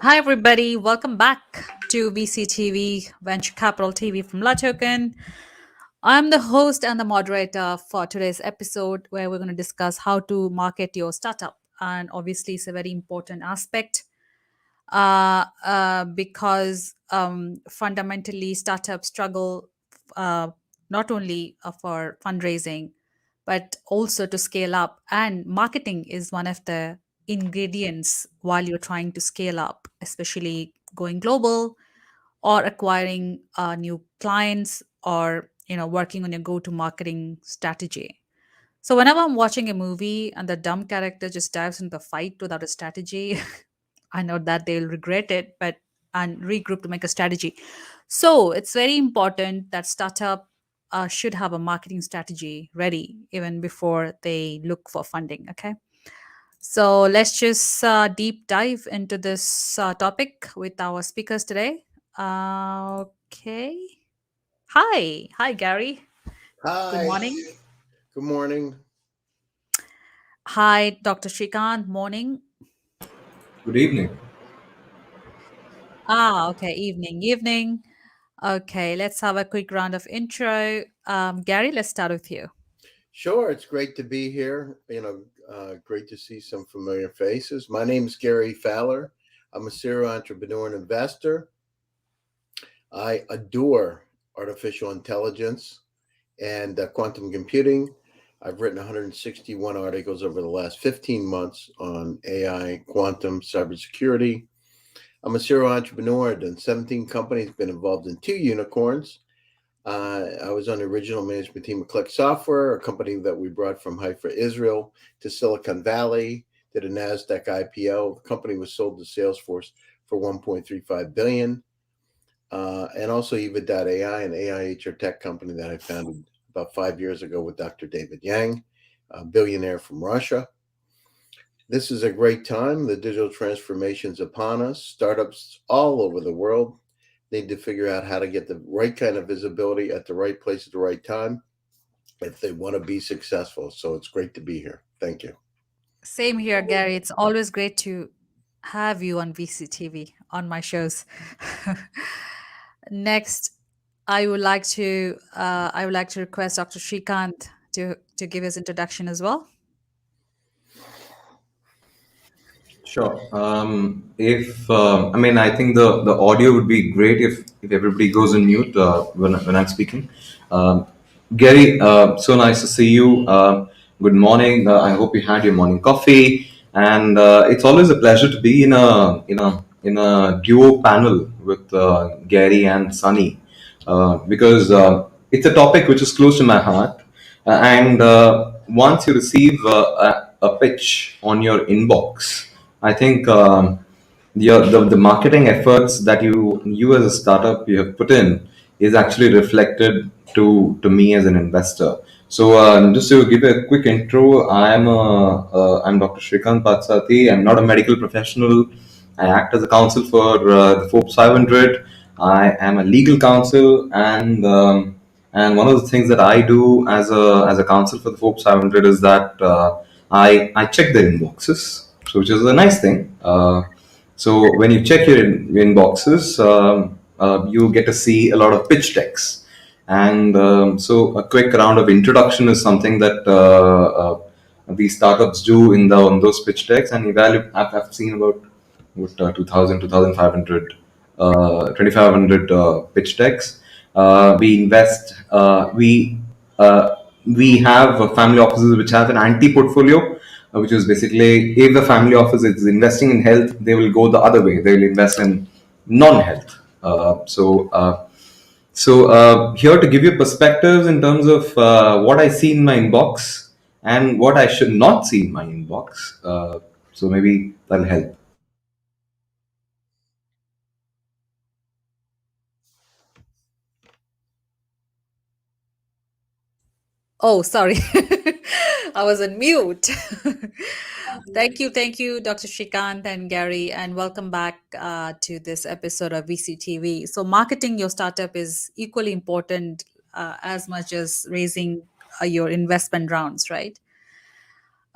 Hi, everybody. Welcome back to VCTV, Venture Capital TV from LATOKEN. I'm the host and the moderator for today's episode where we're going to discuss how to market your startup. And obviously, it's a very important aspect because fundamentally, startups struggle not only for fundraising, but also to scale up. And marketing is one of the ingredients while you're trying to scale up, especially going global or acquiring new clients or working on your go-to marketing strategy. So whenever I'm watching a movie and the dumb character just dives into the fight without a strategy, I know that they'll regret it, but and regroup to make a strategy. So it's very important that startup should have a marketing strategy ready even before they look for funding. Okay, so let's just deep dive into this topic with our speakers today. Okay, hi, Gary. Good Hi, morning. good morning. Hi, Dr. Shrikant. Morning. Good evening. Okay, evening. Okay, let's have a quick round of intro. Gary, let's start with you. Sure, it's great to be here. Great to see some familiar faces. My name is Gary Fowler. I'm a serial entrepreneur and investor. I adore artificial intelligence and quantum computing. I've written 161 articles over the last 15 months on AI, quantum, cybersecurity. I'm a serial entrepreneur. I've done 17 companies, been involved in 2 unicorns. I was on the original management team of Click Software, a company that we brought from Haifa, Israel, to Silicon Valley, did a NASDAQ IPO. The company was sold to Salesforce for $1.35 billion. And also Eva.ai, an AI HR tech company that I founded about 5 years ago with Dr. David Yang, a billionaire from Russia. This is a great time. The digital transformation is upon us. Startups all over the world need to figure out how to get the right kind of visibility at the right place at the right time if they want to be successful. So it's great to be here. Thank you. Same here, Gary. It's always great to have you on VCTV on my shows. Next, I would like to request Dr. Shrikant to give his introduction as well. Sure. If I mean, I think the audio would be great if everybody goes on mute when I'm speaking. Um, Gary, so nice to see you. Good morning. I hope you had your morning coffee, and it's always a pleasure to be in a duo panel with Gary and Sunny because it's a topic which is close to my heart. And once you receive a pitch on your inbox, I think the marketing efforts that you as a startup you have put in is actually reflected to me as an investor. So just to give a quick intro, I'm Dr. Shrikant Patsati. I'm not a medical professional. I act as a counsel for the Forbes 500. I am a legal counsel, and one of the things that I do as a counsel for the Forbes 500 is that I check their inboxes, so which is a nice thing. So when you check your inboxes, you get to see a lot of pitch decks, and so a quick round of introduction is something that these startups do on those pitch decks, and evaluate. I've seen about 2000, 2500, 2500 pitch decks. We invest. We have family offices which have an anti-portfolio, which is basically if the family office is investing in health, they will go the other way. They will invest in non-health. Here to give you perspectives in terms of what I see in my inbox and what I should not see in my inbox. So maybe that'll help. Oh, sorry. I was on mute. Thank you, Dr. Shrikant and Gary, and welcome back to this episode of VCTV. So, marketing your startup is equally important as much as raising your investment rounds, right?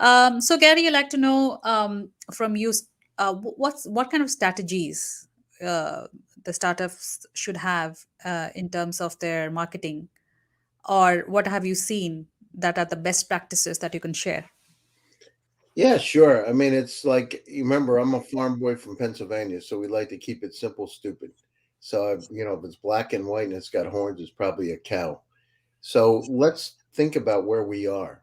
So Gary, I'd like to know from you, what kind of strategies uh, the startups should have in terms of their marketing, or what have you seen that are the best practices that you can share? Yeah, sure. I mean, it's like, you remember, I'm a farm boy from Pennsylvania, so we like to keep it simple, stupid. So, if it's black and white and it's got horns, it's probably a cow. So let's think about where we are.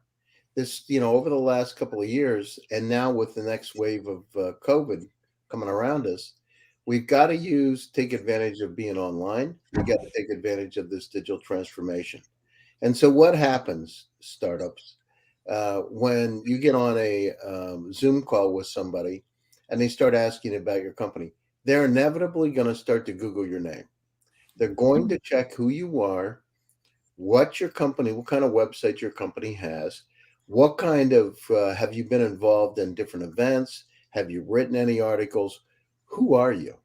Over the last couple of years, and now with the next wave of COVID coming around us, we've got to take advantage of being online. We got to take advantage of this digital transformation. And so, what happens, startups, when you get on a Zoom call with somebody and they start asking about your company? They're inevitably going to start to Google your name. They're going to check who you are, what kind of website your company has, what kind of, have you been involved in different events? Have you written any articles? Who are you?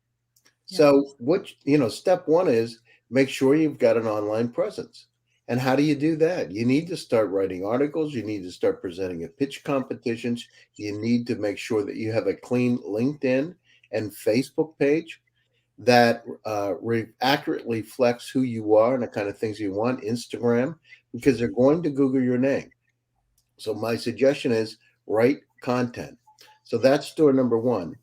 Yeah. So, step one is make sure you've got an online presence. And how do you do that? You need to start writing articles. You need to start presenting at pitch competitions. You need to make sure that you have a clean LinkedIn and Facebook page that accurately reflects who you are and the kind of things you want. Instagram, because they're going to Google your name. So my suggestion is write content. So that's door number one.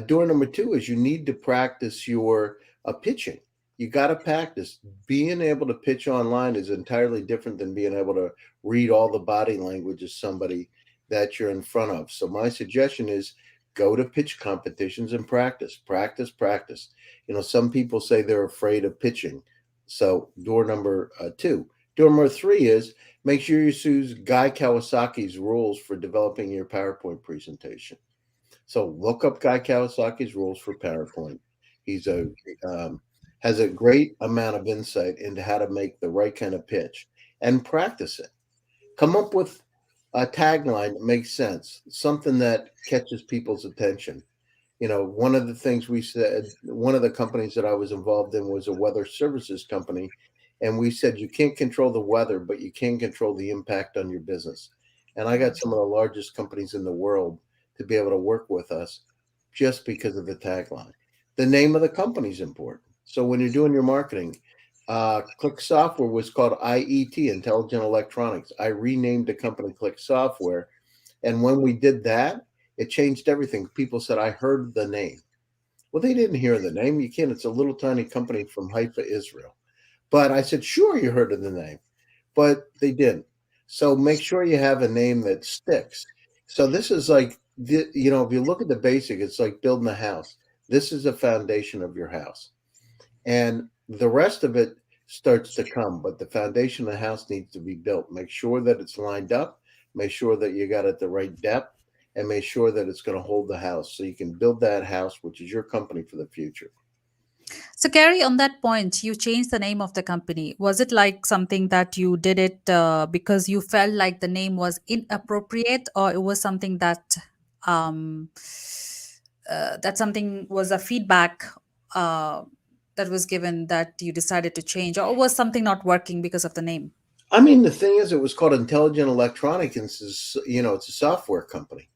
Door number two is you need to practice your pitching. You got to practice. Being able to pitch online is entirely different than being able to read all the body language of somebody that you're in front of. So my suggestion is go to pitch competitions and practice, practice, practice. Some people say they're afraid of pitching. So door number two. Door number three is make sure you use Guy Kawasaki's rules for developing your PowerPoint presentation. So look up Guy Kawasaki's rules for PowerPoint. He's a has a great amount of insight into how to make the right kind of pitch and practice it. Come up with a tagline that makes sense, something that catches people's attention. One of the things we said, one of the companies that I was involved in was a weather services company. And we said, you can't control the weather, but you can control the impact on your business. And I got some of the largest companies in the world to be able to work with us just because of the tagline. The name of the company is important. So when you're doing your marketing, Click Software was called IET, Intelligent Electronics. I renamed the company Click Software. And when we did that, it changed everything. People said, I heard the name. Well, they didn't hear the name. You can't. It's a little tiny company from Haifa, Israel. But I said, sure, you heard of the name, but they didn't. So make sure you have a name that sticks. So this is like, if you look at the basic, it's like building a house. This is the foundation of your house. And the rest of it starts to come, but the foundation of the house needs to be built. Make sure that it's lined up, make sure that you got it the right depth, and make sure that it's going to hold the house so you can build that house, which is your company for the future. So, Gary, on that point, you changed the name of the company. Was it like something that you did it because you felt like the name was inappropriate, or it was something um, that something was a feedback uh, that was given that you decided to change, or was something not working because of the name? I mean, the thing is, it was called Intelligent Electronics, and it's a software company.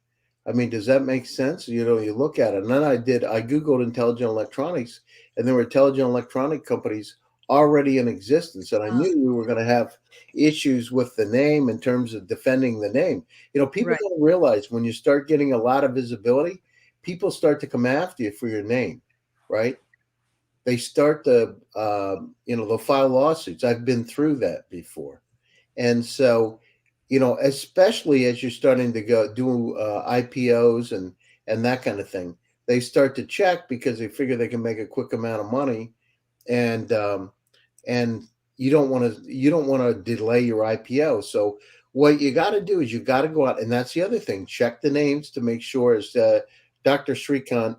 I mean, does that make sense? You look at it. And then I Googled intelligent electronics, and there were intelligent electronic companies already in existence. And I Uh, knew we were going to have issues with the name in terms of defending the name. People right. don't realize when you start getting a lot of visibility, people start to come after you for your name, right? They start to, they'll file lawsuits. I've been through that before. And so, especially as you're starting to go do IPOs and that kind of thing, they start to check because they figure they can make a quick amount of money, and and you don't want to delay your IPO. So what you got to do is you got to go out, and that's the other thing. Check the names to make sure, as Dr. Srikant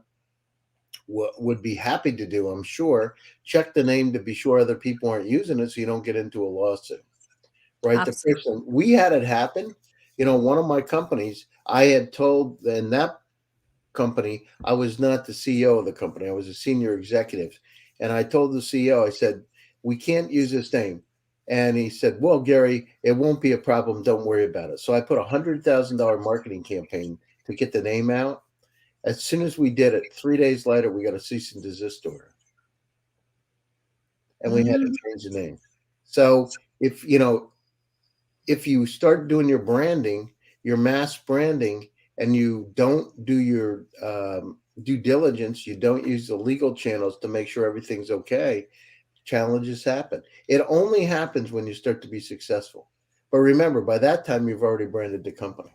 would be happy to do, I'm sure. Check the name to be sure other people aren't using it, so you don't get into a lawsuit. Right. The Absolutely. person we had it happen, one of my companies, I had told in that company, I was not the CEO of the company. I was a senior executive. And I told the CEO, I said, we can't use this name. And he said, "Well, Gary, it won't be a problem. Don't worry about it." So I put $100,000 marketing campaign to get the name out. As soon as we did it, 3 days later, we got a cease and desist order, and we had to Mm, change the name. So if you start doing your branding, your mass branding, and you don't do your due diligence, you don't use the legal channels to make sure everything's okay, challenges happen. It only happens when you start to be successful. But remember, by that time, you've already branded the company.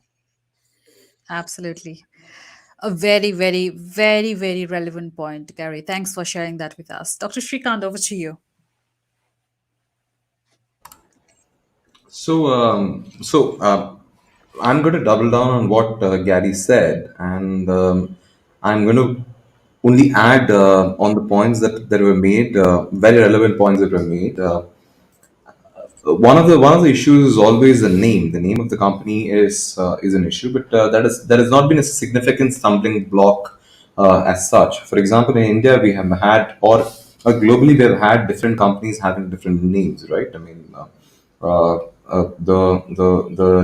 absolutely. A very, very, very, very relevant point, Gary. Thanks for sharing that with us. Dr. Shrikant, over to you. So I'm going to double down on what Gary said, and I'm going to only add on the points that were made, very relevant points that were made. One of the issues is always the name. The name of the company is an issue, but that has not been a significant stumbling block as such. For example, in India, we have had, or globally, we have had different companies having different names, right? I mean, the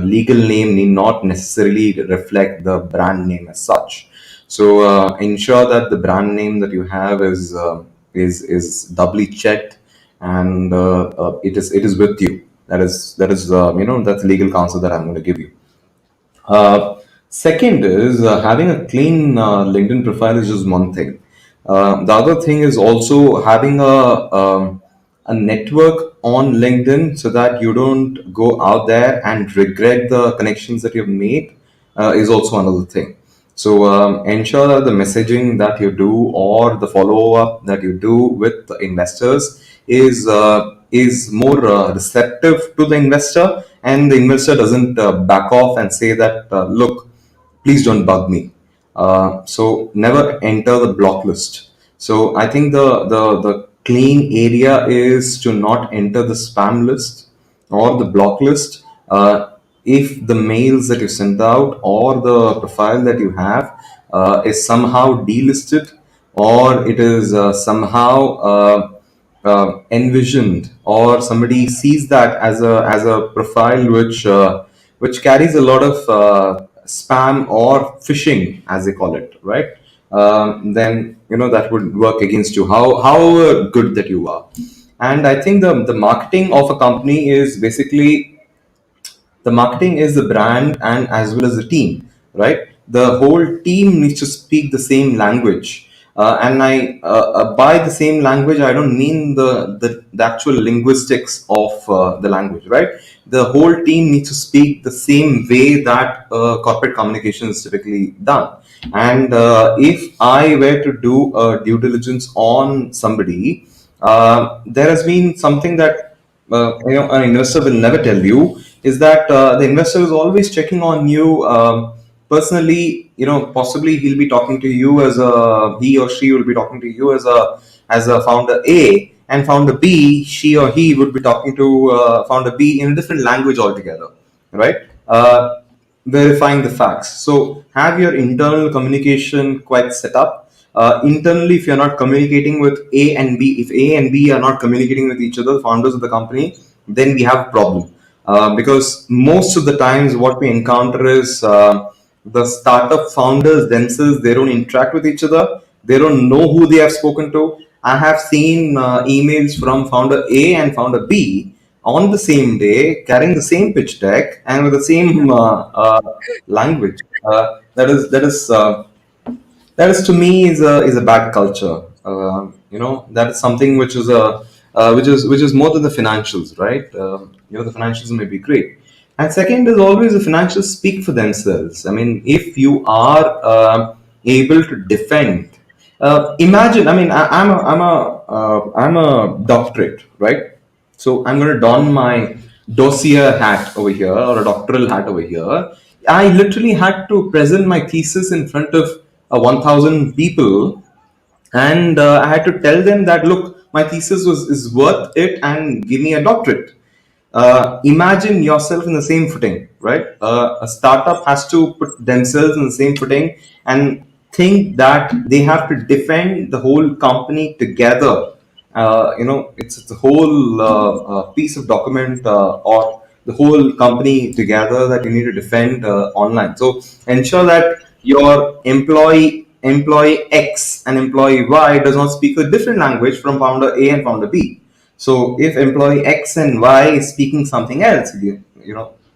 legal name need not necessarily reflect the brand name as such. So ensure that the brand name that you have is doubly checked, and it is with you. That's legal counsel that I'm going to give you. Second is having a clean LinkedIn profile is just one thing. The other thing is also having a network on LinkedIn so that you don't go out there and regret the connections that you've made is also another thing. So ensure that the messaging that you do or the follow up that you do with the investors is more receptive to the investor, and the investor doesn't back off and say that look, please don't bug me. So never enter the block list. So I think the clean area is to not enter the spam list or the block list. If the mails that you send out or the profile that you have is somehow delisted, or it is somehow envisioned, or somebody sees that as a profile which carries a lot of spam or phishing, as they call it, right? Then that would work against you. How good that you are. And I think the marketing of a company is basically, the marketing is the brand and as well as the team, right? The whole team needs to speak the same language. And I by the same language, I don't mean the actual linguistics of the language, right? The whole team needs to speak the same way that corporate communication is typically done. And if I were to do a due diligence on somebody, there has been something that an investor will never tell you, is that the investor is always checking on you personally. Possibly he'll be talking to you as a he or she will be talking to you as a founder A, and founder B, she or he would be talking to founder B in a different language altogether, right? Verifying the facts. So have your internal communication quite set up. Internally, if you're not communicating with A and B, if A and B are not communicating with each other, founders of the company, then we have a problem. Because most of the times, what we encounter is the startup founders themselves, they don't interact with each other. They don't know who they have spoken to. I have seen emails from founder A and founder B on the same day, carrying the same pitch deck and with the same language. That is to me is a bad culture. That is something which is which is more than the financials, right? The financials may be great, and second is always the financials speak for themselves. I mean, if you are able to defend, imagine. I mean, I'm a doctorate, right? So I'm going to don my dossier hat over here, or a doctoral hat over here. I literally had to present my thesis in front of 1,000 people, and I had to tell them that look, my thesis is worth it, and give me a doctorate. Imagine yourself in the same footing, right? A startup has to put themselves in the same footing and think that they have to defend the whole company together it's a whole piece of document or the whole company together that you need to defend online. So ensure that your employee X and employee Y does not speak a different language from founder A and founder B. So if employee X and Y is speaking something else,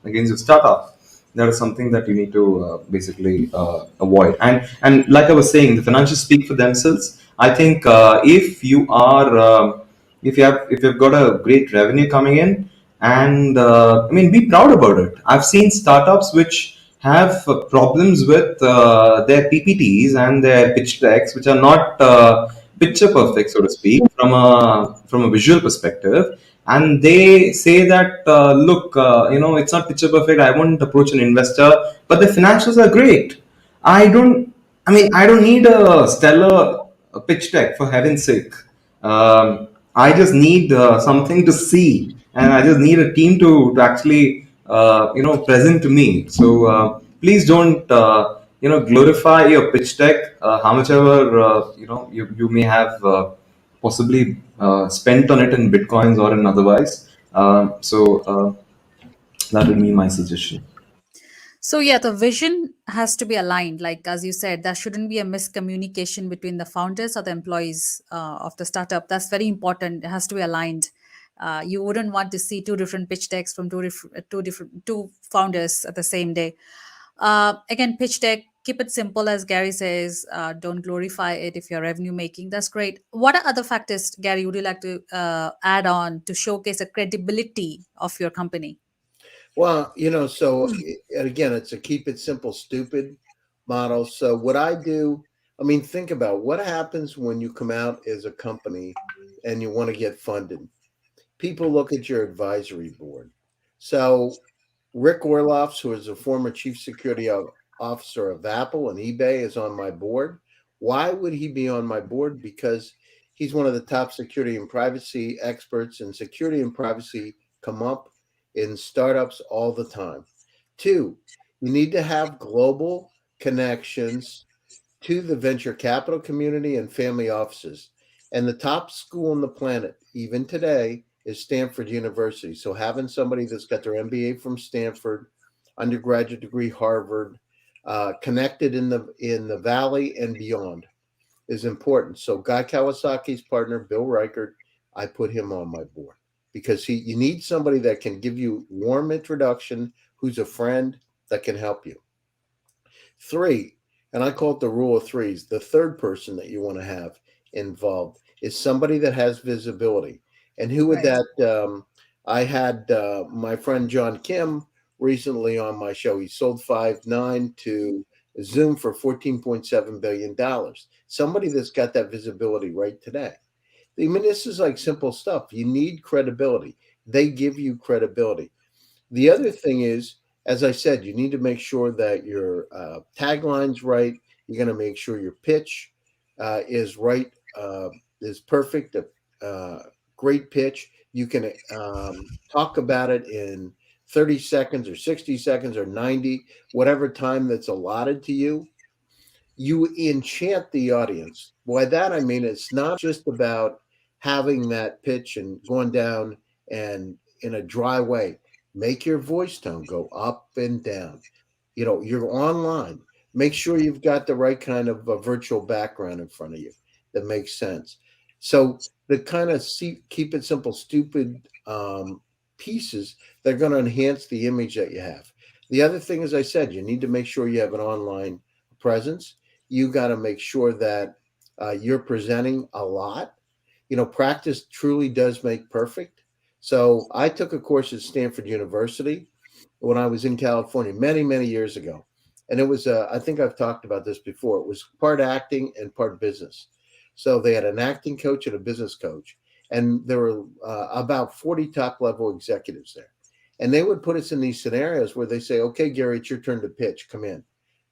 against your startup, that is something that you need to basically avoid. And like I was saying, the financials speak for themselves. I think if you are if you've got a great revenue coming in, and I mean, be proud about it. I've seen startups which have problems with their PPTs and their pitch decks, which are not picture perfect, so to speak, from a visual perspective. And they say that, look, it's not picture perfect. I won't approach an investor, but the financials are great. I don't. I mean, I don't need a stellar pitch deck, for heaven's sake. I just need something to see, and I just need a team to actually present to me. So please don't glorify your pitch deck, how much ever you may have possibly spent on it in bitcoins or in otherwise. That would be my suggestion. So yeah, the vision has to be aligned. Like as you said, there shouldn't be a miscommunication between the founders or the employees of the startup. That's very important. It has to be aligned. You wouldn't want to see two different pitch decks from two founders at the same day. Again, pitch deck. Keep it simple, as Gary says. Don't glorify it if you're revenue making. That's great. What are other factors, Gary? Would you like to add on to showcase the credibility of your company? Well, so and again, it's a keep it simple, stupid model. So what I do, I mean, think about what happens when you come out as a company and you want to get funded. People look at your advisory board. So Rick Orloffs, who is a former chief security officer of Apple and eBay, is on my board. Why would he be on my board? Because he's one of the top security and privacy experts, and security and privacy come up in startups all the time. Two, you need to have global connections to the venture capital community and family offices. And the top school on the planet, even today, is Stanford University. So having somebody that's got their MBA from Stanford, undergraduate degree Harvard, connected in the Valley and beyond is important. So Guy Kawasaki's partner, Bill Reichert, I put him on my board because you need somebody that can give you warm introduction, who's a friend that can help you. Three, and I call it the rule of threes. The third person that you want to have involved is somebody that has visibility. And who would Right. that? I had my friend John Kim recently on my show. He sold 5.9 to Zoom for $14.7 billion. Somebody that's got that visibility right today. I mean, this is like simple stuff. You need credibility. They give you credibility. The other thing is, as I said, you need to make sure that your tagline's right. You're going to make sure your pitch is right, is perfect, great pitch. You can talk about it in 30 seconds or 60 seconds or 90, whatever time that's allotted to you. You enchant the audience. By that I mean it's not just about having that pitch and going down and in a dry way. Make your voice tone go up and down. You're online. Make sure you've got the right kind of virtual background in front of you that makes sense. So the kind of keep it simple, stupid pieces that are going to enhance the image that you have. The other thing, as I said, you need to make sure you have an online presence. You got to make sure that you're presenting a lot. Practice truly does make perfect. So I took a course at Stanford University when I was in California many, many years ago. And it was, I think I've talked about this before. It was part acting and part business. So they had an acting coach and a business coach. And there were about 40 top level executives there. And they would put us in these scenarios where they say, okay, Gary, it's your turn to pitch. Come in.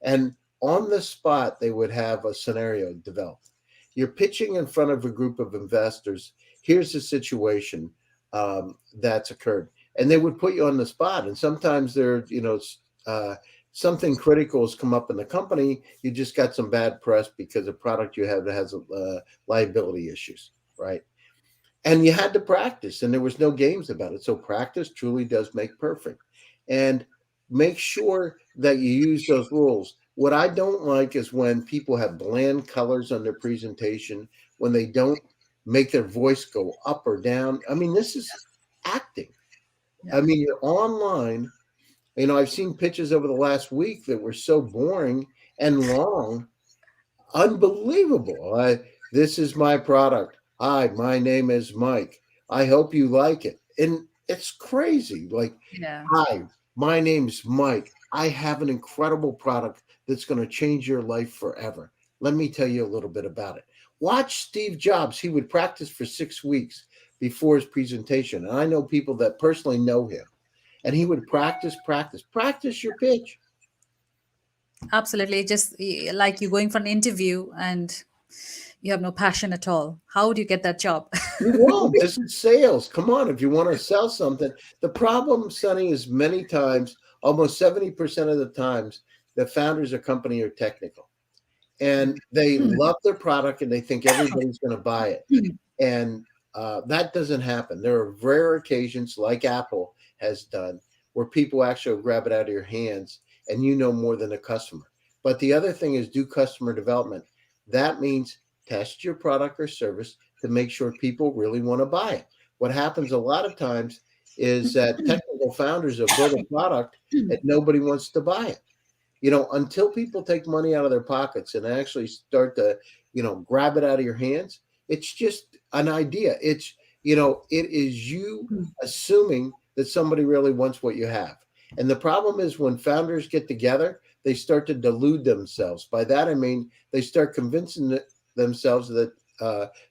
And on the spot, they would have a scenario developed. You're pitching in front of a group of investors. Here's the situation that's occurred, and they would put you on the spot. And sometimes something critical has come up in the company. You just got some bad press because a product you have that has liability issues, right? And you had to practice, and there was no games about it. So practice truly does make perfect. And make sure that you use those rules. What I don't like is when people have bland colors on their presentation, when they don't make their voice go up or down. I mean, this is acting. Yeah. I mean, you're online. I've seen pitches over the last week that were so boring and long. Unbelievable. This is my product. Hi, my name is Mike. I hope you like it. And it's crazy. Like, Yeah. hi, my name's Mike. I have an incredible product that's going to change your life forever. Let me tell you a little bit about it. Watch Steve Jobs. He would practice for 6 weeks before his presentation. And I know people that personally know him. And he would practice your pitch. Absolutely. Just like you going for an interview and you have no passion at all. How would you get that job? You won't. This is sales. Come on, if you want to sell something. The problem, Sonny, is many times, almost 70% of the times, the founders of company are technical. And they love their product and they think everybody's going to buy it. And that doesn't happen. There are rare occasions, like Apple has done, where people actually grab it out of your hands and you know more than the customer. But the other thing is do customer development. That means test your product or service to make sure people really want to buy it. What happens a lot of times is that technical founders will build a product and nobody wants to buy it. Until people take money out of their pockets and actually start to, grab it out of your hands, it's just an idea. It is you assuming that somebody really wants what you have. And the problem is when founders get together, they start to delude themselves. By that, I mean, they start convincing themselves that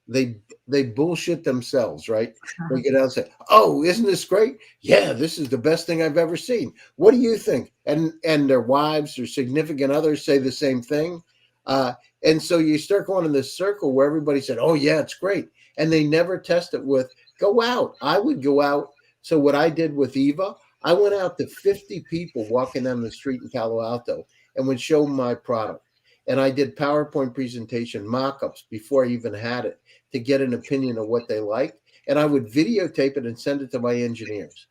they bullshit themselves, right? They get out and say, "Oh, isn't this great? Yeah, this is the best thing I've ever seen. What do you think?" And their wives, their significant others say the same thing. And so you start going in this circle where everybody said, "Oh yeah, it's great," and they never test it with go out. I would go out. So what I did with Eva, I went out to 50 people walking down the street in Palo Alto and would show them my product. And I did PowerPoint presentation mock-ups before I even had it to get an opinion of what they liked. And I would videotape it and send it to my engineers.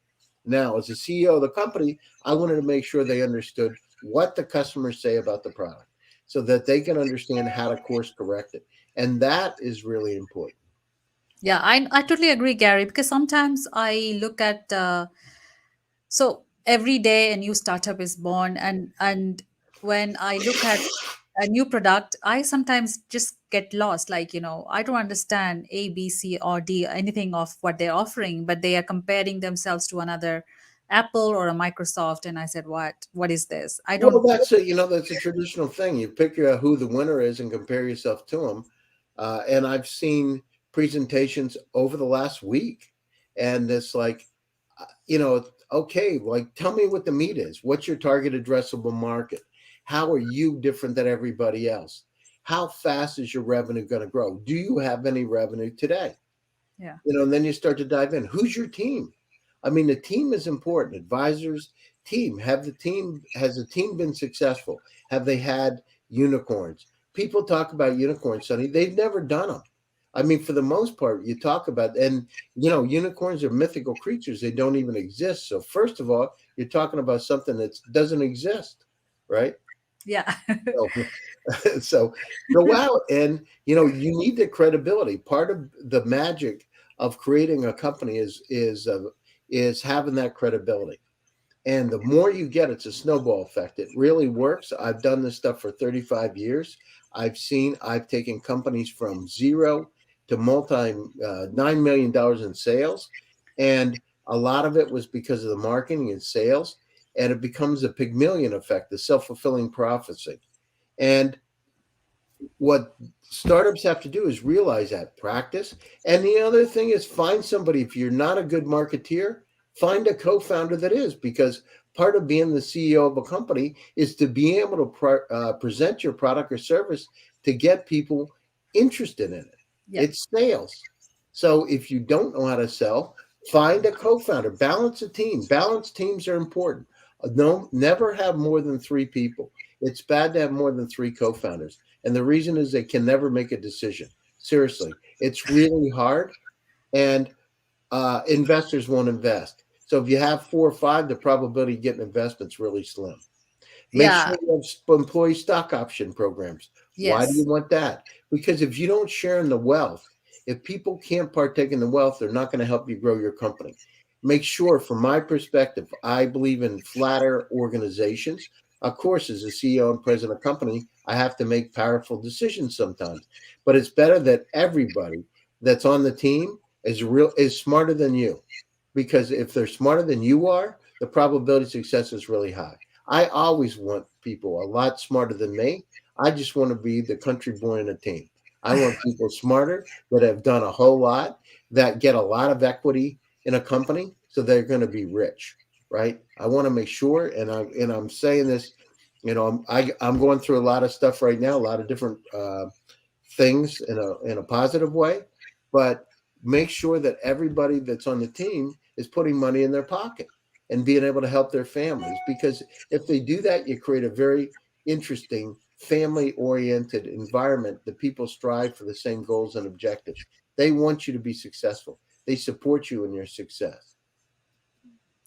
Now, as a CEO of the company, I wanted to make sure they understood what the customers say about the product so that they can understand how to course correct it. And that is really important. Yeah, I totally agree, Gary, because sometimes I look at so every day a new startup is born, and when I look at a new product, I sometimes just get lost. Like, I don't understand A, B, C, or D, anything of what they're offering, but they are comparing themselves to another Apple or a Microsoft. And I said, what is this? I Well, don't. that's a traditional thing. You pick who the winner is and compare yourself to them. And I've seen presentations over the last week, and it's like, okay, like tell me what the meat is. What's your target addressable market? How are you different than everybody else? How fast is your revenue going to grow? Do you have any revenue today? Yeah. And then you start to dive in. Who's your team? I mean, the team is important. Advisors, team. Has the team been successful? Have they had unicorns? People talk about unicorns, Sonny. They've never done them. I mean, for the most part, you talk about, and unicorns are mythical creatures. They don't even exist. So first of all, you're talking about something that doesn't exist, right? Yeah. So, so go out and you need the credibility. Part of the magic of creating a company is having that credibility. And the more you get, it's a snowball effect. It really works. I've done this stuff for 35 years. I've taken companies from zero to $9 million in sales. And a lot of it was because of the marketing and sales. And it becomes a Pygmalion effect, the self-fulfilling prophecy. And what startups have to do is realize that, practice. And the other thing is find somebody. If you're not a good marketeer, find a co-founder that is, because part of being the CEO of a company is to be able to present your product or service to get people interested in it. Yeah. It's sales. So if you don't know how to sell, find a co-founder. Balance a team. Balanced teams are important. No, never have more than 3 people. It's bad to have more than 3 co-founders. And the reason is they can never make a decision. Seriously, it's really hard. and investors won't invest. So if you have four or five, the probability of getting investments really slim. Make Yeah. sure you have employee stock option programs. Why do you Yes. want that? Because if you don't share in the wealth, if people can't partake in the wealth, they're not going to help you grow your company. Make sure, from my perspective, I believe in flatter organizations. Of course, as a CEO and president of a company, I have to make powerful decisions sometimes. But it's better that everybody that's on the team is smarter than you. Because if they're smarter than you are, the probability of success is really high. I always want people a lot smarter than me. I just want to be the country boy in a team. I want people smarter that have done a whole lot, that get a lot of equity in a company, so they're going to be rich, right? I want to make sure, and I'm saying this, I'm going through a lot of stuff right now, a lot of different things in a positive way, but make sure that everybody that's on the team is putting money in their pocket and being able to help their families. Because if they do that, you create a very interesting family oriented environment that people strive for the same goals and objectives. They want you to be successful. They support you in your success.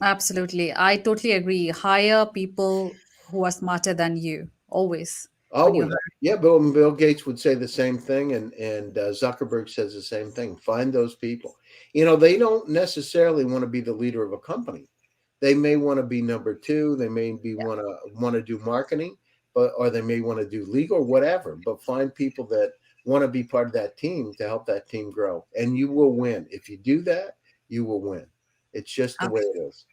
Absolutely. I totally agree. Hire people who are smarter than you, always, when you Always. hire. Yeah, Bill Gates would say the same thing, and Zuckerberg says the same thing. Find those people. They don't necessarily want to be the leader of a company. They may want to be number two. They may be Yeah. want to do marketing, or they may want to do legal or whatever. But find people that want to be part of that team to help that team grow, and you will win. If you do that, you will win. It's just the way it is.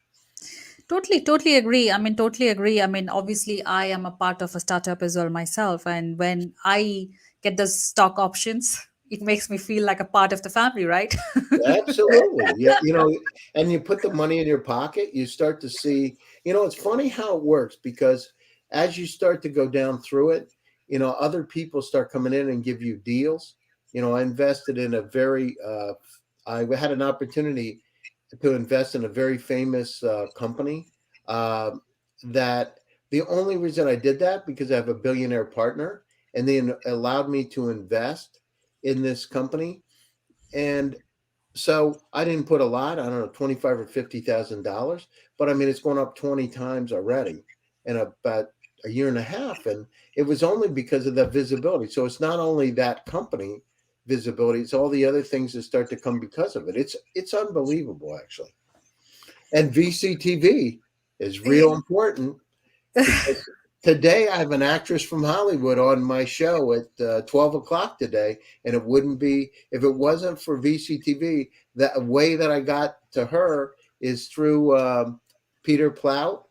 Totally, totally agree. I mean, totally agree. I mean, obviously, I am a part of a startup as well myself. And when I get the stock options, it makes me feel like a part of the family, right? Absolutely. Yeah, and you put the money in your pocket, you start to see, it's funny how it works because as you start to go down through it, other people start coming in and give you deals. I invested in I had an opportunity to invest in a very famous company uh, that the only reason I did that because I have a billionaire partner and they allowed me to invest in this company. And so I didn't put a lot, I don't know, 25 or $50,000, but I mean, it's gone up 20 times already in about a year and a half. And it was only because of the visibility. So it's not only that company visibility, it's all the other things that start to come because of it. It's unbelievable, actually. And VCTV is real important because today I have an actress from Hollywood on my show at 12 o'clock today. And it wouldn't be, if it wasn't for VCTV, the way that I got to her is through Peter Plout.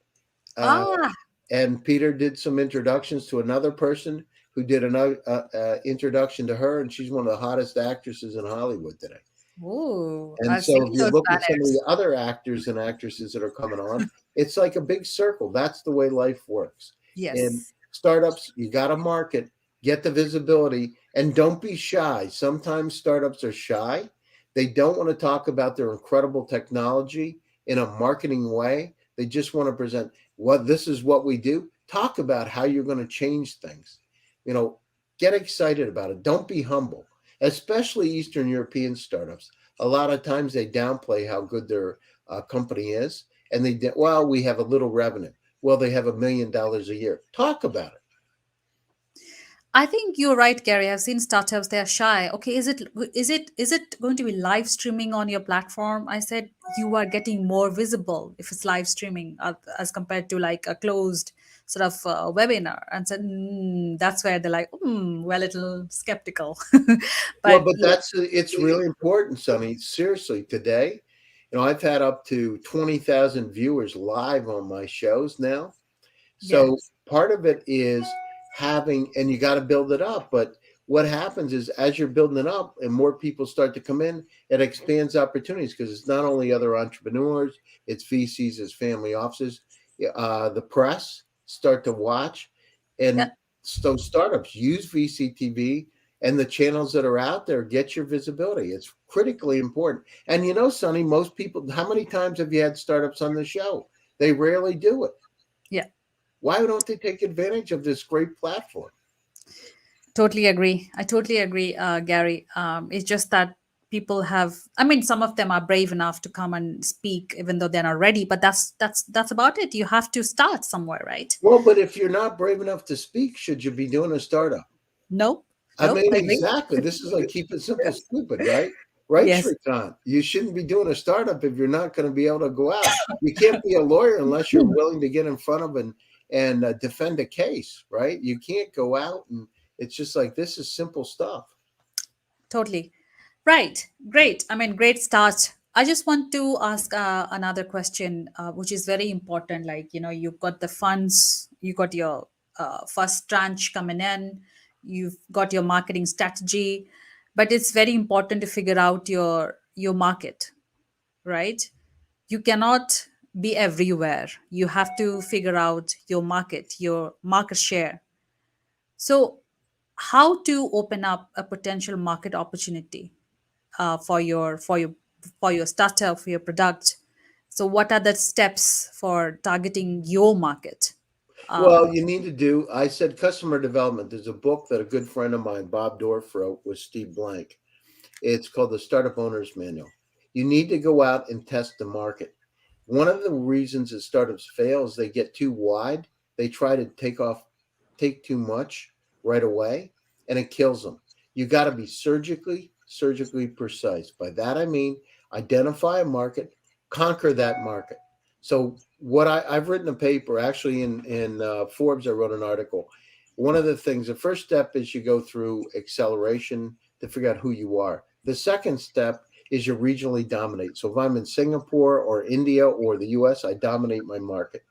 Uh, Ah, and Peter did some introductions to another person who did another introduction to her. And she's one of the hottest actresses in Hollywood today. oh, And I've so seen if you those look at some of the banners. other actors and actresses that are coming on, it's like a big circle. That's the way life works. In Yes. startups, you got to market, get the visibility, and don't be shy. Sometimes startups are shy. They don't want to talk about their incredible technology in a marketing way. They just want to present what this is what we do. Talk about how you're going to change things. You know, get excited about it. Don't be humble, especially Eastern European startups. A lot of times they downplay how good their company is, and well, we have a little revenue. Well, they have $1 million a year. Talk about it. I think you're right, Gary. I've seen startups, they're shy. Okay, is it going to be live streaming on your platform? I said you are getting more visible if it's live streaming as compared to like a closed sort of webinar. And said that's where they're like, we're a little skeptical. Well, But but yes, it's really important, Sonny. Seriously, today, I've had up to 20,000 viewers live on my shows now. So yes, part of it is having, and you got to build it up. But what happens is as you're building it up and more people start to come in, it expands opportunities because it's not only other entrepreneurs, it's VCs, it's family offices, the press start to watch. yeah. And so startups use VCTV and the channels that are out there, get your visibility. It's critically important. And Sonny, most people, how many times have you had startups on the show? They rarely do it. Yeah. Why don't they take advantage of this great platform? Totally agree. I totally agree, Gary. It's just that people have, I mean, some of them are brave enough to come and speak even though they're not ready, but that's about it. You have to start somewhere, right? Well, but if you're not brave enough to speak, should you be doing a startup? Nope. I Nope, mean, I agree. exactly. This is like keep it simple, stupid, right? Right, Yes. Shrikant? You shouldn't be doing a startup if you're not going to be able to go out. You can't be a lawyer unless you're willing to get in front of and defend a case, right? You can't go out and it's just like this is simple stuff. Totally. Right. Great. I mean, great start. I just want to ask another question, which is very important. Like, you've got the funds, you got your first tranche coming in, you've got your marketing strategy, but it's very important to figure out your market, right? You cannot be everywhere. You have to figure out your market, your market share. So, how to open up a potential market opportunity for your startup, for your product? So what are the steps for targeting your market? Well, you need to do, I said customer development. There's a book that a good friend of mine, Bob Dorff, wrote with Steve Blank. It's called the Startup Owner's Manual. You need to go out and test the market. One of the reasons that startups fail is they get too wide. They try to take too much right away, and it kills them. You got to be surgically precise. By that I mean identify a market, conquer that market. So what I've written a paper actually in Forbes. I wrote an article. One of the things, the first step is you go through acceleration to figure out who you are. The second step is you regionally dominate. So if I'm in Singapore or India or the US, I dominate my market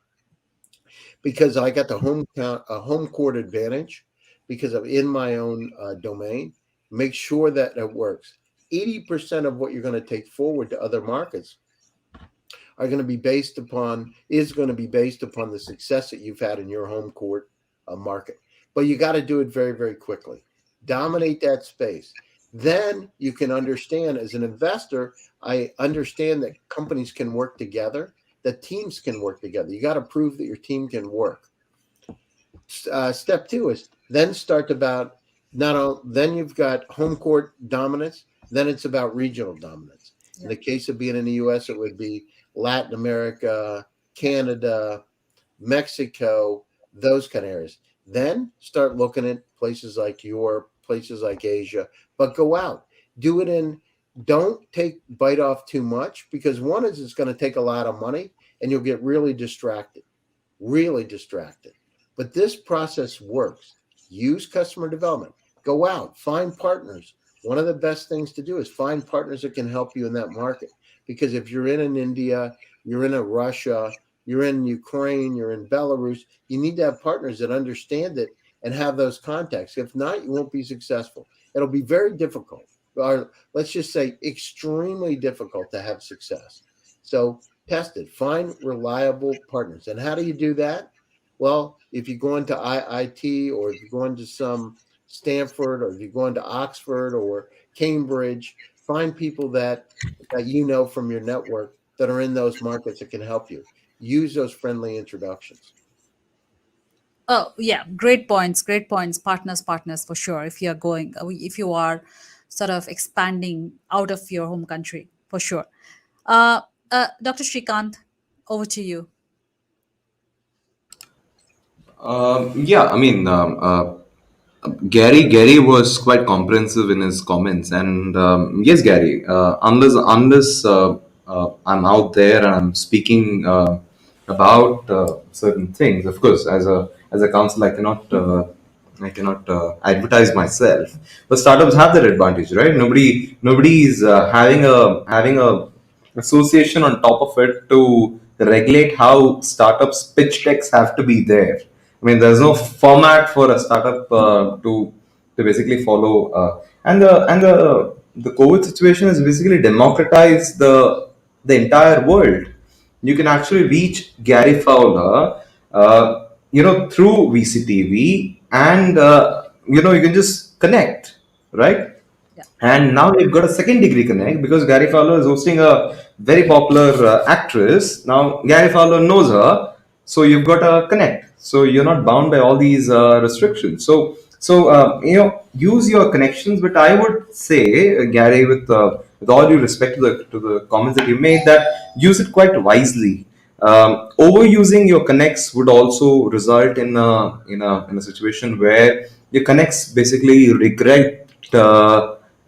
because I got the home court advantage because I'm in my own domain. Make sure that it works. 80% of what you're going to take forward to other markets are going to be based upon the success that you've had in your home court market. But you got to do it very, very quickly. Dominate that space. Then you can understand as an investor, I understand that companies can work together, that teams can work together. You got to prove that your team can work. Step two is then start about not all, then you've got home court dominance, then it's about regional dominance. In Yeah. the case of being in the US, it would be Latin America, Canada, Mexico, those kind of areas. Then start looking at places like Europe, places like Asia, but go out. Do it in, don't bite off too much because one is it's going to take a lot of money and you'll get really distracted. But this process works. Use customer development. Go out, find partners. One of the best things to do is find partners that can help you in that market. Because if you're in an India, you're in a Russia, you're in Ukraine, you're in Belarus, you need to have partners that understand it and have those contacts. If not, you won't be successful. It'll be very difficult, or let's just say extremely difficult to have success. So test it, find reliable partners. And how do you do that? Well, if you go into IIT or if you go into some Stanford or if you go into Oxford or Cambridge, find people that you know from your network that are in those markets that can help you. Use those friendly introductions. Oh, yeah, great points. Great points. Partners for sure. If you are sort of expanding out of your home country, for sure. Uh, Dr. Shrikant, over to you. Yeah, I mean, Gary was quite comprehensive in his comments, and yes, Gary, unless I'm out there and I'm speaking about certain things, of course, as a counsel, I cannot advertise myself, but startups have that advantage, right? Nobody is having a association on top of it to regulate how startups pitch decks have to be there. I mean, there's no format for a startup to basically follow, and the COVID situation has basically democratized the entire world. You can actually reach Gary Fowler, through VCTV, and you can just connect, right? Yeah. And now we've got a second degree connect because Gary Fowler is hosting a very popular actress. Now Gary Fowler knows her, so you've got a connect. So you're not bound by all these restrictions. So So use your connections, but I would say, Gary, with all due respect to the comments that you made, that use it quite wisely. Overusing your connects would also result in a situation where your connects basically regret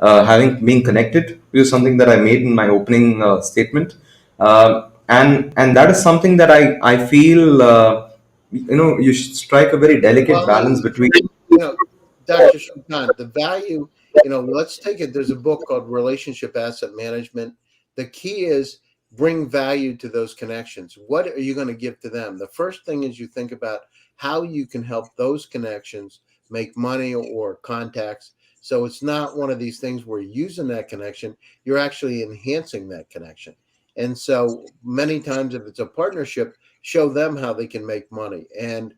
having been connected. Which is something that I made in my opening statement, and that is something that I feel you should strike a very delicate Well, balance between. you know, Dr. Shrikant, the value, let's take it. There's a book called Relationship Asset Management. The key is bring value to those connections. What are you going to give to them? The first thing is you think about how you can help those connections make money or contacts. So it's not one of these things where you're using that connection, you're actually enhancing that connection. And so many times, if it's a partnership, show them how they can make money. And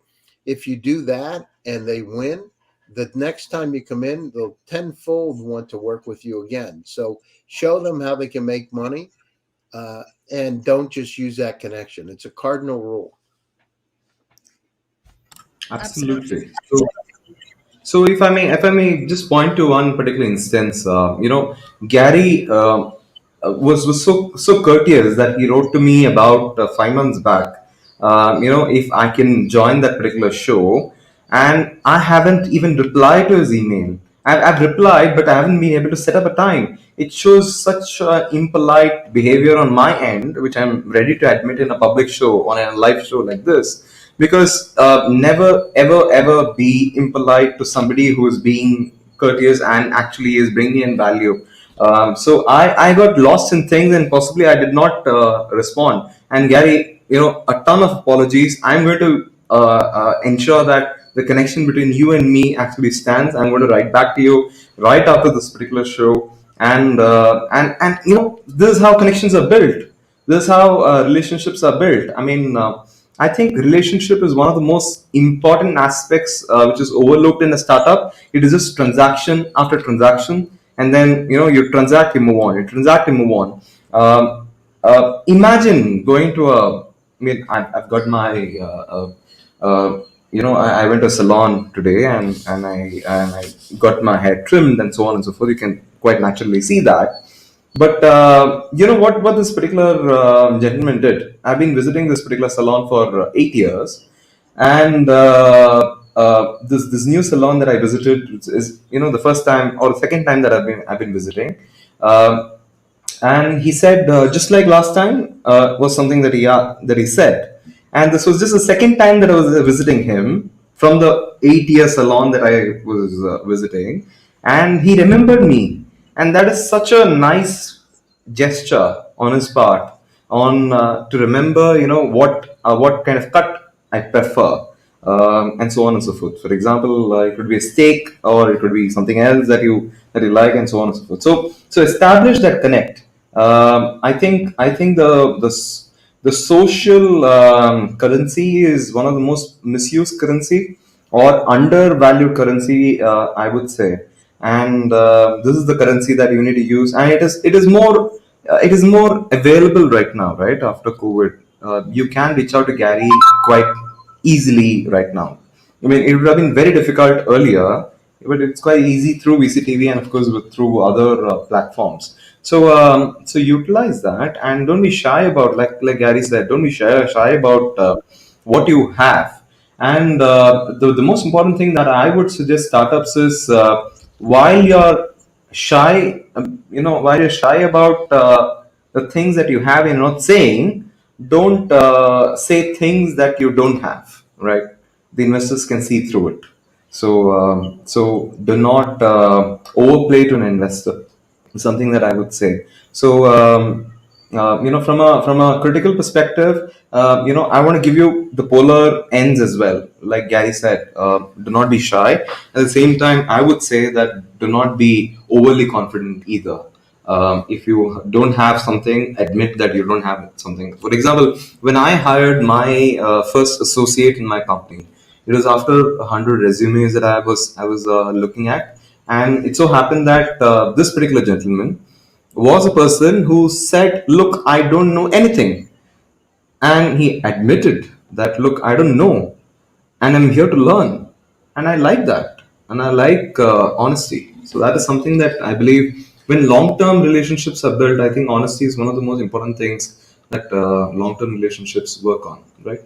if you do that and they win, the next time you come in, they'll tenfold want to work with you again. So show them how they can make money, uh, and don't just use that connection. It's a cardinal rule. Absolutely. Absolutely. So if I may just point to one particular instance, Gary was so courteous that he wrote to me about 5 months back. If I can join that particular show, and I haven't even replied to his email. I've replied, but I haven't been able to set up a time. It shows such impolite behavior on my end, which I'm ready to admit in a public show, on a live show like this, because never ever be impolite to somebody who is being courteous and actually is bringing in value. So I got lost in things, and possibly I did not respond. And Gary, a ton of apologies. I'm going to ensure that the connection between you and me actually stands. I'm going to write back to you right after this particular show, and this is how connections are built. This is how relationships are built. I mean, I think relationship is one of the most important aspects which is overlooked in a startup. It is just transaction after transaction, and then you transact, you move on, you transact, you move on. Imagine going to a. I mean, I've got my. I went to a salon today, and I got my hair trimmed and so on and so forth. You can quite naturally see that. But you know what this particular gentleman did? I've been visiting this particular salon for 8 years, and this new salon that I visited is the first time or the second time that I've been visiting. Um and he said, just like last time, was something that he said, and this was just the second time that I was visiting him from the 8 year salon that I was visiting, and he remembered me, and that is such a nice gesture on his part, on to remember what kind of cut I prefer, and so on and so forth. For example, it could be a steak, or it could be something else that you like, and so on and so forth. So establish that connect. I think the social currency is one of the most misused currency or undervalued currency, I would say. And this is the currency that you need to use, and it is more available right now, right after COVID. You can reach out to Gary quite easily right now. I mean, it would have been very difficult earlier, but it's quite easy through VCTV, and of course through other platforms. So utilize that, and don't be shy about, like Gary said, don't be shy about what you have. And the most important thing that I would suggest startups is, while you're shy about the things that you have and not saying, don't say things that you don't have, right? The investors can see through it. So do not overplay to an investor. Something that I would say. So from a critical perspective, I want to give you the polar ends as well. Like Gary said, do not be shy. At the same time, I would say that do not be overly confident either. If you don't have something, admit that you don't have something. For example, when I hired my first associate in my company, it was after 100 resumes that I was looking at, and it so happened that this particular gentleman was a person who said, "Look, I don't know anything," and he admitted that, "Look, I don't know, and I'm here to learn," and I like that. and I like honesty. So that is something that I believe when long-term relationships are built, I think honesty is one of the most important things that long-term relationships work on, right?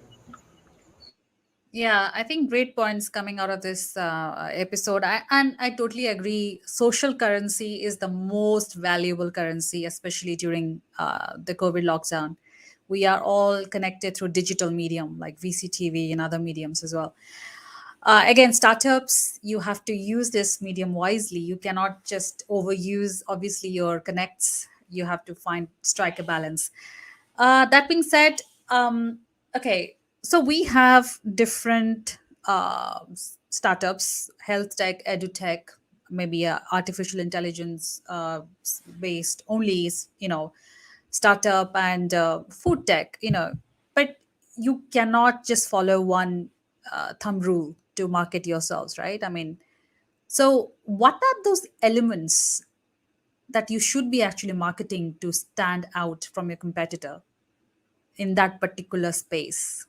Yeah, I think great points coming out of this episode. And I totally agree. Social currency is the most valuable currency, especially during the COVID lockdown. We are all connected through digital medium like VCTV and other mediums as well. Again, startups, you have to use this medium wisely. You cannot just overuse, obviously, your connects. You have to find strike a balance. That being said, okay, so we have different startups: health tech, edutech, maybe artificial intelligence based only, startup, and food tech. But you cannot just follow one thumb rule to market yourselves, right? I mean, so what are those elements that you should be actually marketing to stand out from your competitor in that particular space?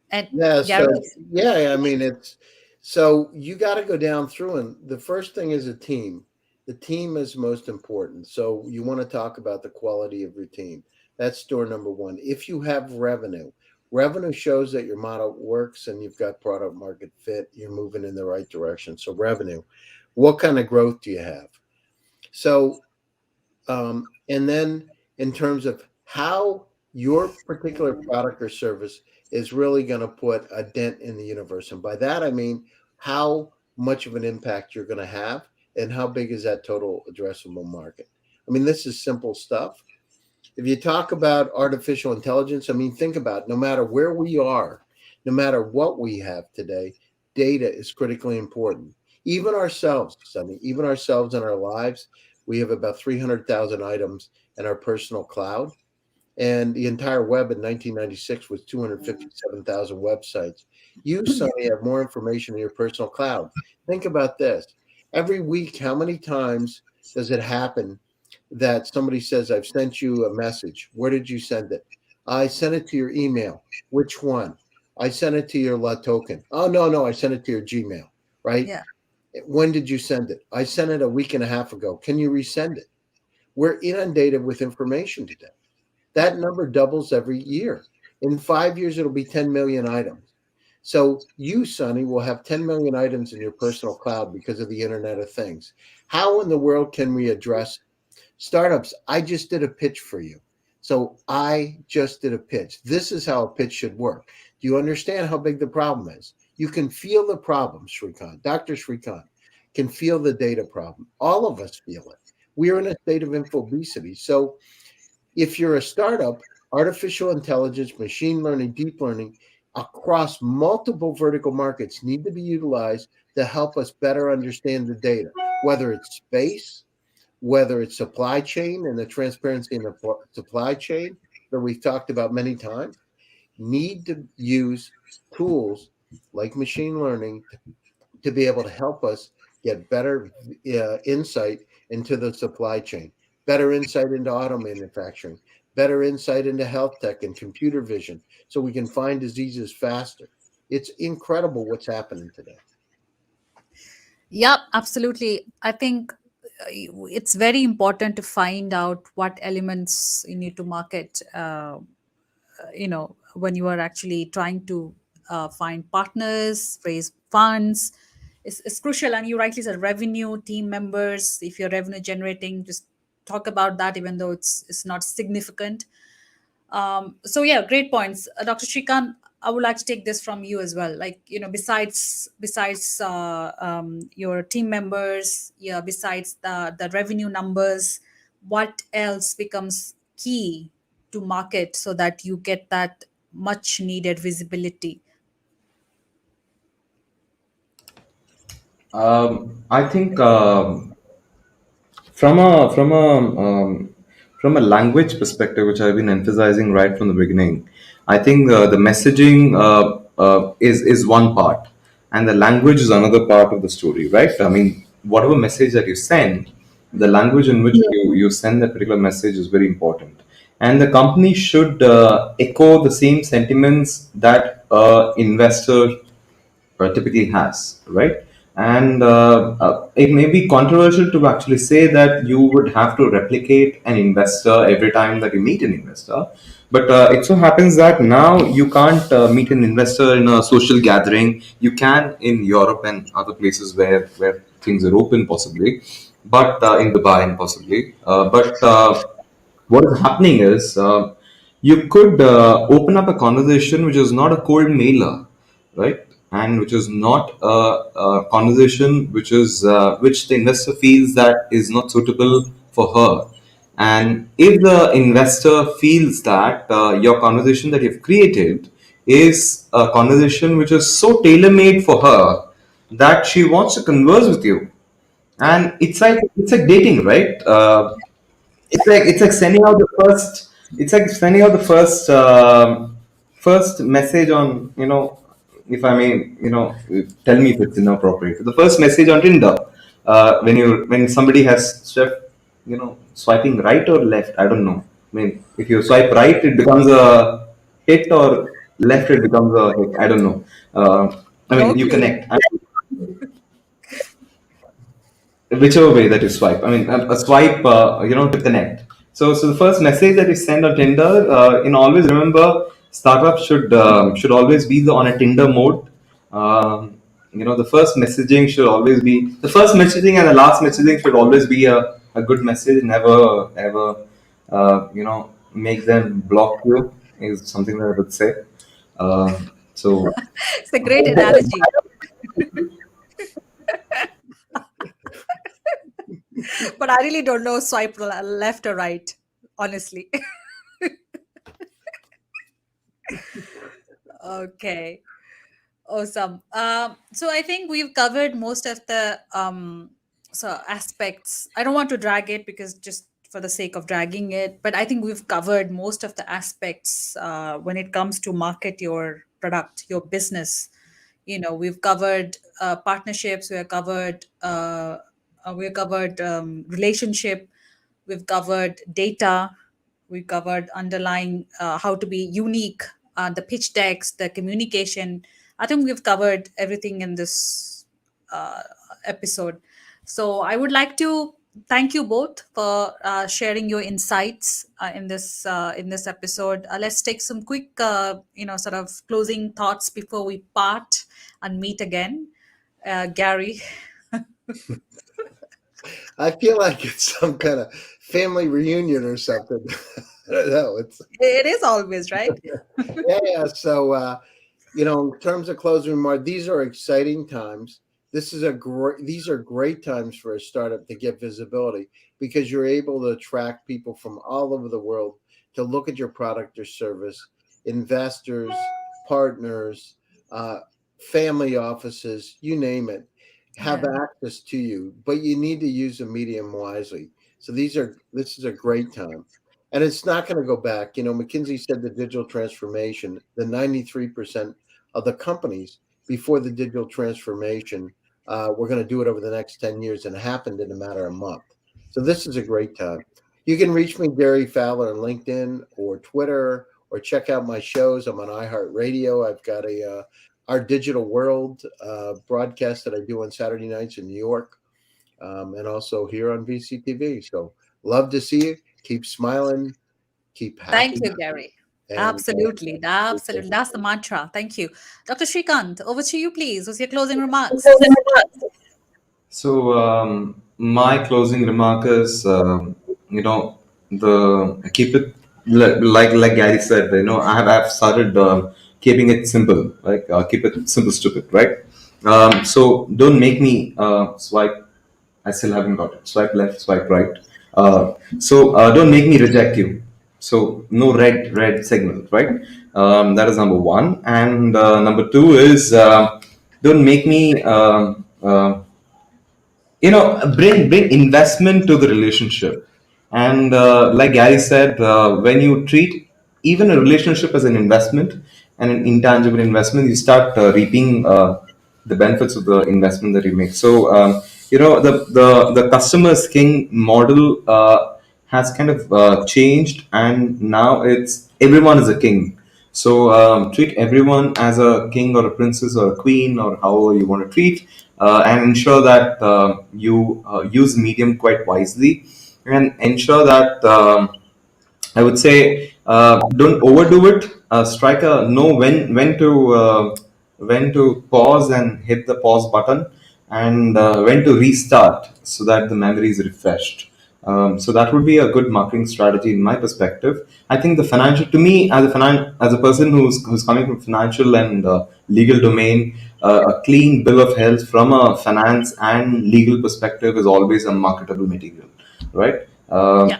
And Yeah, Gary? so yeah, I mean it's so you got to go down through, and the first thing is a team. The team is most important. So you want to talk about the quality of your team. That's door number one. If you have revenue, revenue shows that your model works and you've got product market fit, you're moving in the right direction. So revenue, what kind of growth do you have? So and then in terms of how your particular product or service is really going to put a dent in the universe. And by that, I mean how much of an impact you're going to have and how big is that total addressable market. I mean, this is simple stuff. If you talk about artificial intelligence, I mean, think about it. No matter where we are, no matter what we have today, data is critically important. Even ourselves, Sunny, even ourselves in our lives, we have about 300,000 items in our personal cloud. And the entire web in 1996 was 257,000 websites. You, Sonny, have more information in your personal cloud. Think about this. Every week, how many times does it happen that somebody says, I've sent you a message? Where did you send it? I sent it to your email. Which one? I sent it to your LATOKEN. Oh, no, no, I sent it to your Gmail, right? Yeah. When did you send it? I sent it a week and a half ago. Can you resend it? We're inundated with information today. That number doubles every year. In 5 years, it'll be 10 million items. So you, Sonny, will have 10 million items in your personal cloud because of the Internet of Things. How in the world can we address startups? I just did a pitch for you. So I just did a pitch. This is how a pitch should work. Do you understand how big the problem is? You can feel the problem, Shrikant. Dr. Shrikant can feel the data problem. All of us feel it. We are in a state of infobesity. So if you're a startup, artificial intelligence, machine learning, deep learning across multiple vertical markets need to be utilized to help us better understand the data, whether it's space, whether it's supply chain and the transparency in the supply chain that we've talked about many times, need to use tools like machine learning to be able to help us get better insight into the supply chain, better insight into auto manufacturing, better insight into health tech and computer vision, so we can find diseases faster. It's incredible what's happening today. Yep, absolutely. I think it's very important to find out what elements you need to market. When you are actually trying to find partners, raise funds, it's crucial. And you rightly said revenue, team members. If you're revenue generating, just talk about that, even though it's not significant. So yeah, great points, Dr. Shrikant. I would like to take this from you as well. Like, besides your team members, yeah, besides the revenue numbers, what else becomes key to market so that you get that much needed visibility? I think from a language perspective, which I've been emphasizing right from the beginning, I think the messaging is one part, and the language is another part of the story, right? I mean, whatever message that you send, the language in which you send that particular message is very important, and the company should echo the same sentiments that a investor typically has, right? And it may be controversial to actually say that you would have to replicate an investor every time that you meet an investor. But it so happens that now you can't meet an investor in a social gathering. You can in Europe and other places where things are open, possibly, but in Dubai and possibly. But what is happening is you could open up a conversation which is not a cold mailer, right? And which is not a conversation which the investor feels that is not suitable for her. And if the investor feels that your conversation that you've created is a conversation which is so tailor made for her that she wants to converse with you, and it's like dating, right? It's like sending out the first. It's like sending out the first message on, if I may, tell me if it's inappropriate. The first message on Tinder, when somebody has swiping right or left. I don't know. I mean, if you swipe right, it becomes a hit, or left, it becomes a hit. I don't know. I No mean, you clue. connect. Whichever way that you swipe. I mean, a swipe, to connect. So the first message that you send on Tinder, always remember, startup should always be on a Tinder mode. The first messaging should always be the first messaging, and the last messaging should always be a good message. Never ever, make them block you is something that I would say. So It's a great analogy, but I really don't know swipe left or right, honestly. Okay. Awesome. So I think we've covered most of the aspects. I don't want to drag it because just for the sake of dragging it, but I think we've covered most of the aspects when it comes to market your product, your business. We've covered partnerships. We've covered relationship. We've covered data. We covered underlying how to be unique, the pitch decks, the communication. I think we've covered everything in this uh, episode. So I would like to thank you both for sharing your insights in this episode. Let's take some quick, sort of closing thoughts before we part and meet again. Gary, I feel like it's some kind of family reunion or something. I don't know. It's it is always right. yeah. So in terms of closing remarks, these are exciting times. These are great times for a startup to get visibility because you're able to attract people from all over the world to look at your product or service, investors, partners, uh, family offices, you name it, have Yeah. access to you, but you need to use the medium wisely. So this is a great time. And it's not going to go back. McKinsey said the digital transformation, the 93% of the companies before the digital transformation, we're going to do it over the next 10 years, and it happened in a matter of a month. So this is a great time. You can reach me, Gary Fowler, on LinkedIn or Twitter, or check out my shows. I'm on iHeartRadio. I've got our Digital World broadcast that I do on Saturday nights in New York, and also here on VCTV. So love to see you. Keep smiling, keep Thank happy, you, Gary. and Absolutely. Absolutely. That's the mantra. Thank you. Dr. Shrikant, over to you, please. What's your closing remarks? So my closing remark is, the keep it like Gary said. I've started keeping it simple. Like keep it simple, stupid, right? So don't make me swipe. I still haven't got it. Swipe left, swipe right. So don't make me reject you. So no red signal, right? That is number one, and number two is don't make me. Bring investment to the relationship. And like Gary said, when you treat even a relationship as an investment and an intangible investment, you start reaping the benefits of the investment that you make. So the customer's king model has kind of changed, and now it's everyone is a king. So treat everyone as a king or a princess or a queen or however you want to treat, and ensure that you use medium quite wisely, and ensure that I would say don't overdo it. Strike a know when to pause and hit the pause button, and when to restart so that the memory is refreshed. So that would be a good marketing strategy in my perspective. I think the financial, to me, as a person who's coming from financial and legal domain, a clean bill of health from a finance and legal perspective is always a marketable material, right? Yeah.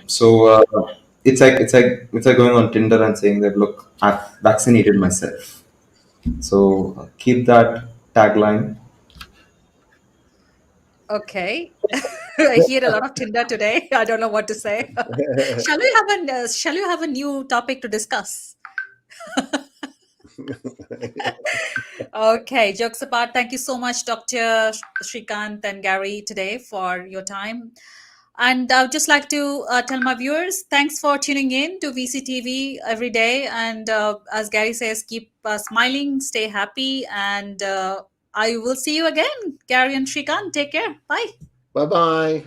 It's like going on Tinder and saying that, look, I've vaccinated myself. So keep that tagline. Okay. I hear a lot of Tinder today. I don't know what to say. Shall we have a new topic to discuss? Okay, jokes apart, thank you so much, Dr. Shrikant and Gary, today for your time. And I would just like to tell my viewers, thanks for tuning in to VCTV every day. And as Gary says, keep smiling, stay happy, and I will see you again. Gary and Shrikant, take care. Bye. Bye bye.